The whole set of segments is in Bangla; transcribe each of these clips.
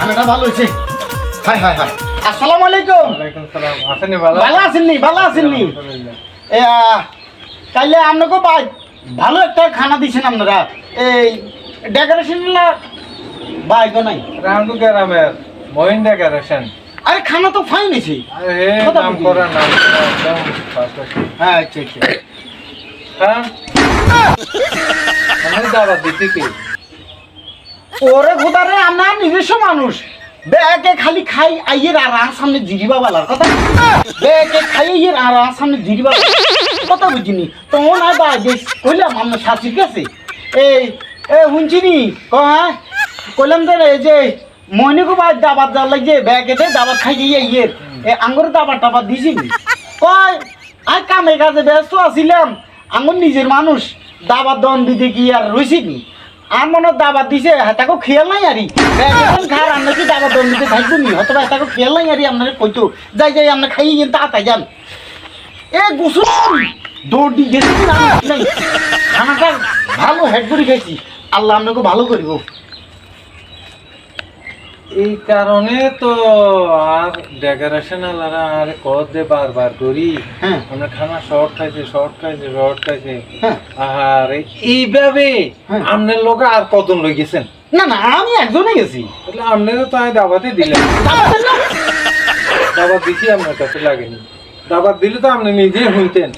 খানাটা ভালো হয়েছে। হাই হাই হাই, আসসালামু আলাইকুম। ওয়ালাইকুম সালাম। আসেননি ভালো? ভালো আছেননি? ভালো আছেননি? তাইলে আপনাকে ভালো একটা খানা দিচ্ছেন আপনারা। এই ডেকোরেশন ভাই গো নাই? রামদু গ্রামের মহিন ডেকোরেশন। আরে খানা তো ফাইন হয়েছে। আরে নাম করা নাম করা একদম ফার্স্ট। হ্যাঁ আচ্ছা আচ্ছা। হ্যাঁ আমি দাওয়াত দিছি কি? ওরে খোদারে, আমরা নিজস্ব মানুষ। বেকে খালি খাই আইয়ের আর সামনে জিরিবা বালার কথা। বেকে খাই আইয়ের আর সামনে জিরিবা কথা বুঝিনি। তো ও না ভাই বেশ কইলাম আমরা সাথী গেছে। এই এ হুঁচিনি হ্যাঁ কইলাম যে এই যে মইনিকো ভাই দাবাত দেওয়ার লাগে বেকে দে দাবাত খাই গিয়ে ইয়ের আঙ্গুর দাবাত টাবাত দিছিনি। কয় আর কামে কাজে ব্যস্ত আছিলাম, আঙ্গুর নিজের মানুষ দাবাত দন দিতে কি আর রইছিনি। আর মনে দাবাত দিছে তাকে খেয়াল নাই আরি খার আমরা কি দাবাত দন দিতে থাকবো নি, হয়তো তাকে খেয়াল নাই আরি আপনার কইতো যাই যাই আমরা খাইয়ে গেন তাড়াতাড়ি যান। এ গুছু দৌড় দিয়ে গেছি নাই, খানাটা ভালো হেড করে খাইছি। আল্লাহ আপনাকে ভালো করব। এই কারণে তো আর ডেকোরেশন আলারা আর কত দে বারবার করি। হ্যাঁ আমরা খানা শর্ট খাইছে শর্ট খাইছে শর্ট খাইছে। হ্যাঁ আর এইভাবে হ্যাঁ। আপনার লোক আর কতজন লই গেছেন? না না আমি একজনে গেছি। তাহলে আপনারও তো আমি দাবাতে দিলেন। দাবাতের না? দাবাত দিছি আপনার কাছে লাগেনি। দাবাত দিলে তো আপনি নিজেই হইতেন।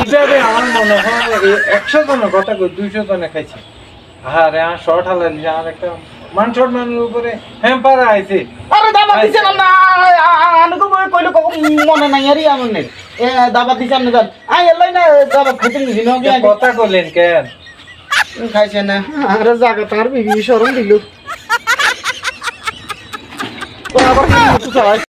এইভাবে আমার মনে হয় 100 জনের কথা কই 200 জনে খাইছে। আরে আর শর্ট হালালি আর একটা মান শর্ট মানের উপরে হ্যাম্পার আইছে। আরে দাবাত দিছেন না আমাকে কইলে কখন মনে নাই আরি আমনের এ দাবাত দিছেন না জান আই এলাই না দাবাত খাইতে গেছি না কথা কইলেন কেন? খাইছে না। আরে জায়গা তার বিবি শরম দিল তো আবার